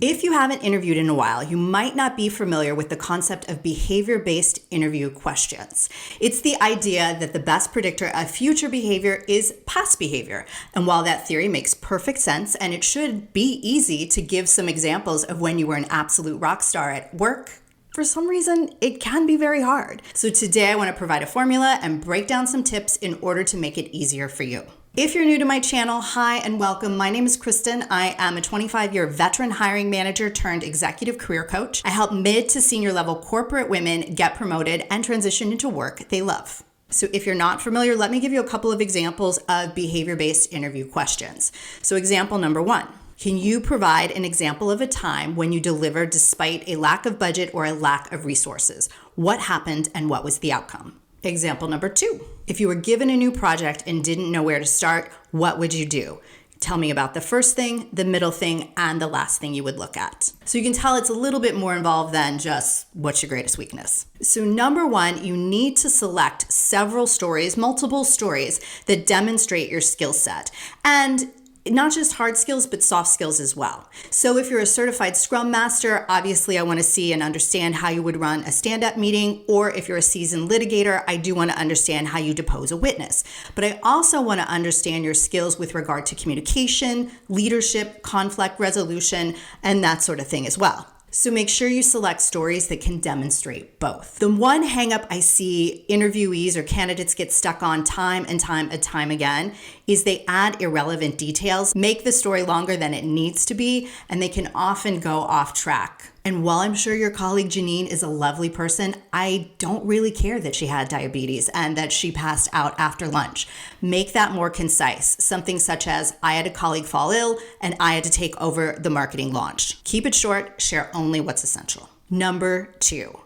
If you haven't interviewed in a while, you might not be familiar with the concept of behavior-based interview questions. It's the idea that the best predictor of future behavior is past behavior. And while that theory makes perfect sense, and it should be easy to give some examples of when you were an absolute rock star at work, for some reason, it can be very hard. So today I want to provide a formula and break down some tips in order to make it easier for you. If you're new to my channel, hi and welcome. My name is Kristen. I am a 25-year veteran hiring manager turned executive career coach. I help mid to senior level corporate women get promoted and transition into work they love. So if you're not familiar, let me give you a couple of examples of behavior-based interview questions. So example number 1. Can you provide an example of a time when you delivered despite a lack of budget or a lack of resources? What happened and what was the outcome? Example number 2. If you were given a new project and didn't know where to start, what would you do? Tell me about the first thing, the middle thing, and the last thing you would look at. So you can tell it's a little bit more involved than just what's your greatest weakness. So number 1, you need to select several stories, multiple stories that demonstrate your skill set. And not just hard skills, but soft skills as well. So if you're a certified Scrum Master, obviously I want to see and understand how you would run a stand-up meeting. Or if you're a seasoned litigator, I do want to understand how you depose a witness. But I also want to understand your skills with regard to communication, leadership, conflict resolution, and that sort of thing as well. So make sure you select stories that can demonstrate both. The one hangup I see interviewees or candidates get stuck on time and time again is they add irrelevant details, make the story longer than it needs to be, and they can often go off track. And while I'm sure your colleague Janine is a lovely person, I don't really care that she had diabetes and that she passed out after lunch. Make that more concise. Something such as, I had a colleague fall ill and I had to take over the marketing launch. Keep it short, share only what's essential. Number 2,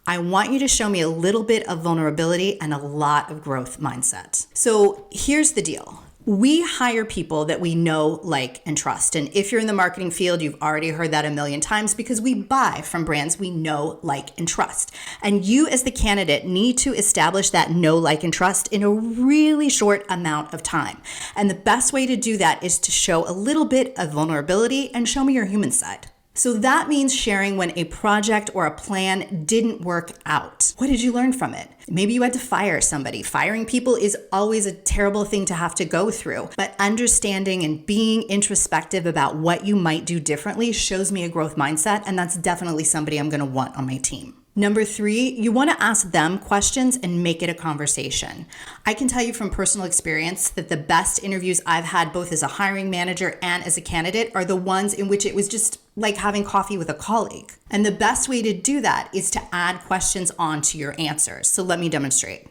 I want you to show me a little bit of vulnerability and a lot of growth mindset. So here's the deal. We hire people that we know, like, and trust. And if you're in the marketing field, you've already heard that a million times because we buy from brands we know, like, and trust. And you as the candidate need to establish that know, like, and trust in a really short amount of time. And the best way to do that is to show a little bit of vulnerability and show me your human side. So that means sharing when a project or a plan didn't work out. What did you learn from it? Maybe you had to fire somebody. Firing people is always a terrible thing to have to go through, but understanding and being introspective about what you might do differently shows me a growth mindset, and that's definitely somebody I'm going to want on my team. Number 3, you want to ask them questions and make it a conversation. I can tell you from personal experience that the best interviews I've had both as a hiring manager and as a candidate are the ones in which it was just like having coffee with a colleague. And the best way to do that is to add questions onto your answers. So let me demonstrate.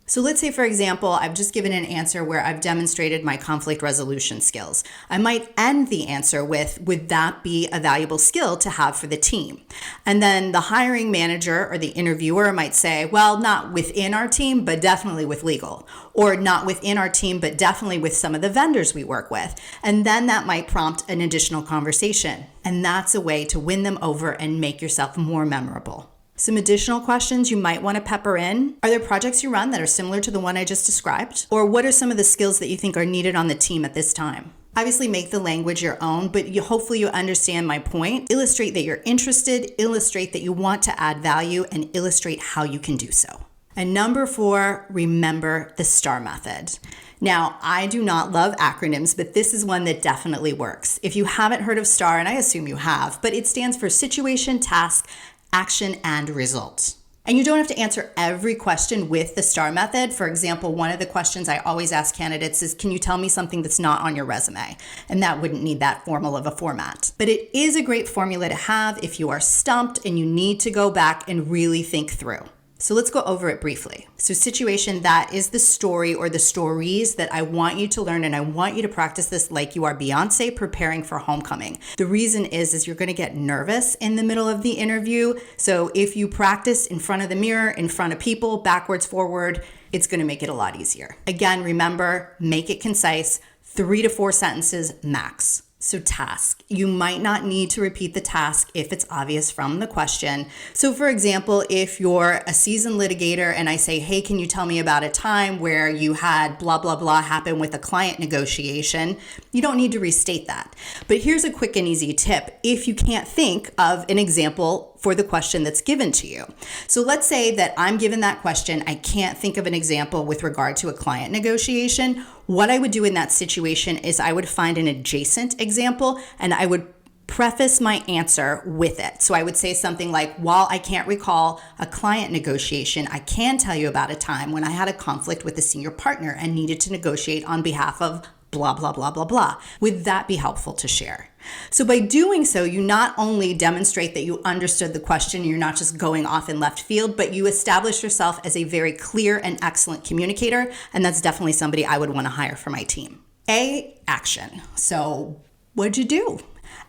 So let's say, for example, I've just given an answer where I've demonstrated my conflict resolution skills. I might end the answer with, would that be a valuable skill to have for the team? And then the hiring manager or the interviewer might say, well, not within our team, but definitely with legal. Or not within our team, but definitely with some of the vendors we work with. And then that might prompt an additional conversation. And that's a way to win them over and make yourself more memorable. Some additional questions you might want to pepper in. Are there projects you run that are similar to the one I just described? Or what are some of the skills that you think are needed on the team at this time? Obviously make the language your own, but hopefully you understand my point. Illustrate that you're interested, illustrate that you want to add value, and illustrate how you can do so. And number 4, remember the STAR method. Now, I do not love acronyms, but this is one that definitely works. If you haven't heard of STAR, and I assume you have, but it stands for situation, task, action, and result. And you don't have to answer every question with the STAR method. For example, one of the questions I always ask candidates is, can you tell me something that's not on your resume? And that wouldn't need that formal of a format. But it is a great formula to have if you are stumped and you need to go back and really think through. So let's go over it briefly. So situation, that is the story or the stories that I want you to learn, and I want you to practice this like you are Beyonce preparing for homecoming. The reason is you're gonna get nervous in the middle of the interview. So if you practice in front of the mirror, in front of people, backwards, forward, it's gonna make it a lot easier. Again, remember, make it concise, 3 to 4 sentences max. So task, you might not need to repeat the task if it's obvious from the question. So for example, if you're a seasoned litigator and I say, hey, can you tell me about a time where you had blah, blah, blah happen with a client negotiation? You don't need to restate that. But here's a quick and easy tip if you can't think of an example for the question that's given to you. So let's say that I'm given that question. I can't think of an example with regard to a client negotiation. What I would do in that situation is I would find an adjacent example and I would preface my answer with it. So I would say something like, while I can't recall a client negotiation, I can tell you about a time when I had a conflict with a senior partner and needed to negotiate on behalf of blah, blah, blah, blah, blah. Would that be helpful to share? So by doing so, you not only demonstrate that you understood the question, you're not just going off in left field, but you establish yourself as a very clear and excellent communicator. And that's definitely somebody I would want to hire for my team. Action. So what'd you do?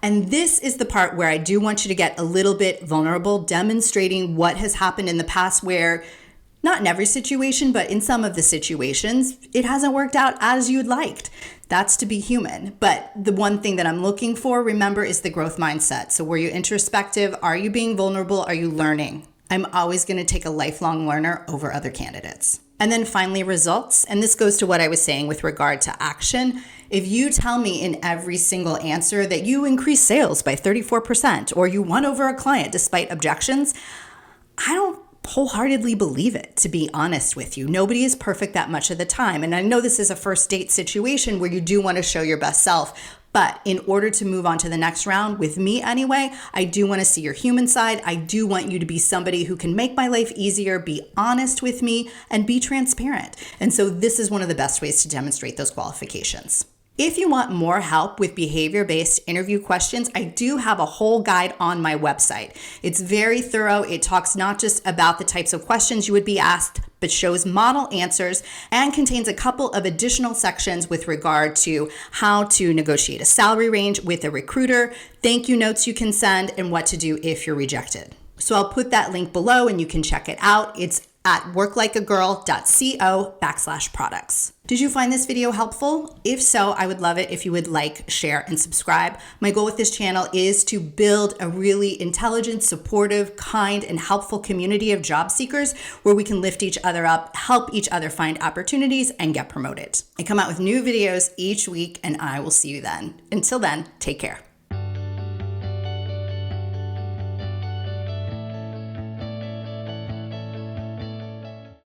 And this is the part where I do want you to get a little bit vulnerable, demonstrating what has happened in the past where not in every situation, but in some of the situations, it hasn't worked out as you'd liked. That's to be human. But the one thing that I'm looking for, remember, is the growth mindset. So were you introspective? Are you being vulnerable? Are you learning? I'm always going to take a lifelong learner over other candidates. And then finally, results. And this goes to what I was saying with regard to action. If you tell me in every single answer that you increased sales by 34% or you won over a client despite objections, I don't wholeheartedly believe it, to be honest with you. Nobody is perfect that much of the time. And I know this is a first date situation where you do want to show your best self. But in order to move on to the next round, with me anyway, I do want to see your human side. I do want you to be somebody who can make my life easier, be honest with me, and be transparent. And so this is one of the best ways to demonstrate those qualifications. If you want more help with behavior-based interview questions, I do have a whole guide on my website. It's very thorough. It talks not just about the types of questions you would be asked, but shows model answers and contains a couple of additional sections with regard to how to negotiate a salary range with a recruiter, thank you notes you can send, and what to do if you're rejected. So I'll put that link below and you can check it out. It's at worklikeagirl.co/products. Did you find this video helpful? If so, I would love it if you would like, share, and subscribe. My goal with this channel is to build a really intelligent, supportive, kind, and helpful community of job seekers where we can lift each other up, help each other find opportunities, and get promoted. I come out with new videos each week, and I will see you then. Until then, take care.